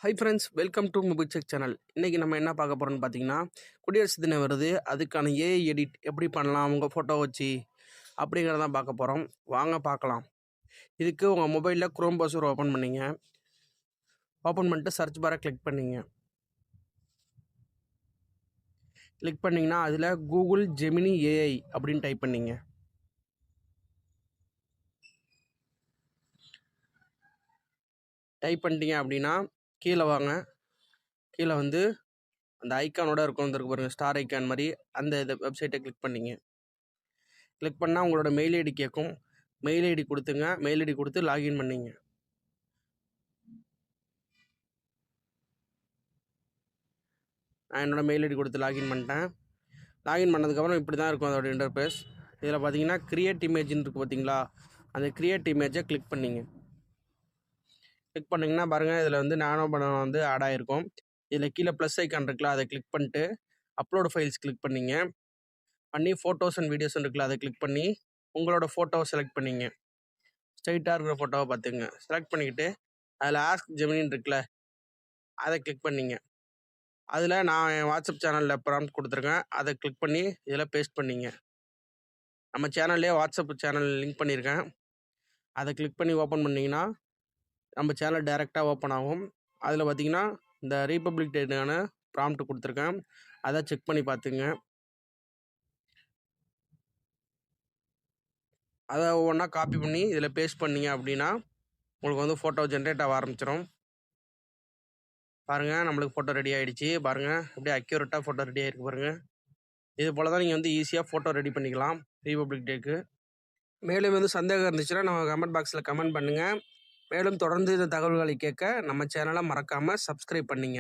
Hi friends, welcome to mobile check channel. இன்றைக்கி நம்ம என்ன பார்க்க போகிறோம்னு பார்த்தீங்கன்னா, குடியரசு தினம் வருது. அதுக்கான ஏஐ எடிட் எப்படி பண்ணலாம் உங்கள் ஃபோட்டோ வச்சு அப்படிங்கிறதான் பார்க்க போகிறோம். வாங்க பார்க்கலாம். இதுக்கு உங்கள் மொபைலில் க்ரோம் ப்ரௌசர் ஓப்பன் பண்ணிங்க. ஓப்பன் பண்ணிட்டு சர்ச் பாரை கிளிக் பண்ணிங்க. கிளிக் பண்ணிங்கன்னா அதில் கூகுள் ஜெமினி ஏஐ அப்படின்னு டைப் பண்ணிங்க. டைப் பண்ணிட்டீங்க அப்படின்னா கீழே வாங்க. கீழே வந்து அந்த ஐக்கானோட இருக்கும் பாருங்கள், ஸ்டார் ஐக்கான் மாதிரி. அந்த வெப்சைட்டை கிளிக் பண்ணிங்க. கிளிக் பண்ணால் உங்களோட மெயில் ஐடி கேட்கும். மெயில் ஐடி கொடுத்துங்க. மெயில் ஐடி கொடுத்து லாகின் பண்ணிங்க. நான் என்னோடய மெயில் ஐடி கொடுத்து லாகின் பண்ணிட்டேன். லாகின் பண்ணதுக்கப்புறம் இப்படி தான் இருக்கும் அதோட இன்டர்ஃபேஸ். இதில் பார்த்தீங்கன்னா கிரியேட் இமேஜ்னு இருக்குது பார்த்தீங்களா, அந்த கிரியேட் இமேஜை கிளிக் பண்ணிங்க. கிளிக் பண்ணிங்கன்னா பாருங்கள், இதில் வந்து நானோ படம் வந்து ஆட் ஆகிருக்கும். இதில் கீழே ப்ளஸ் ஐக்கான் இருக்குல்ல, அதை கிளிக் பண்ணிட்டு அப்லோடு ஃபைல்ஸ் கிளிக் பண்ணிங்க. பண்ணி ஃபோட்டோஸ் அண்ட் வீடியோஸ் இருக்குல்ல, அதை கிளிக் பண்ணி உங்களோட ஃபோட்டோவை செலக்ட் பண்ணிங்க. ஸ்ட்ரைட்டாக இருக்கிற ஃபோட்டோவை பார்த்துங்க. செலக்ட் பண்ணிக்கிட்டு அதில் ஆஸ்க் ஜெமினின்னு இருக்குல்ல, அதை கிளிக் பண்ணிங்க. அதில் நான் என் வாட்ஸ்அப் சேனலில் ப்ராம்ப்ட் கொடுத்துருக்கேன். அதை கிளிக் பண்ணி இதில் பேஸ்ட் பண்ணிங்க. நம்ம சேனல்லே வாட்ஸ்அப் சேனல் லிங்க் பண்ணியிருக்கேன். அதை கிளிக் பண்ணி ஓப்பன் பண்ணிங்கன்னா நம்ம சேனல் டைரெக்டாக ஓப்பன் ஆகும். அதில் பார்த்திங்கன்னா இந்த ரீபப்ளிக் டேக்கான ப்ராம்ப்ட் கொடுத்துருக்கேன். அதை செக் பண்ணி பார்த்துங்க. அதை ஒவ்வொன்றா காப்பி பண்ணி இதில் பேஸ்ட் பண்ணிங்க அப்படின்னா உங்களுக்கு வந்து ஃபோட்டோ ஜென்ரேட் ஆக ஆரம்பிச்சிடும். பாருங்கள், நம்மளுக்கு ஃபோட்டோ ரெடி ஆகிடுச்சு. பாருங்கள், அப்படியே அக்யூரேட்டாக ஃபோட்டோ ரெடி ஆகிருக்கு பாருங்கள். இது போல் தான் நீங்கள் வந்து ஈஸியாக ஃபோட்டோ ரெடி பண்ணிக்கலாம் ரீபப்ளிக் டேக்கு. மேலும் வந்து சந்தேகம் இருந்துச்சுன்னா நம்ம கமெண்ட் பாக்ஸில் கமெண்ட் பண்ணுங்கள். மேலும் தொடர்ந்து இந்த தகவல்களை கேட்க நம்ம சேனலை மறக்காமல் சப்ஸ்கிரைப் பண்ணிங்க.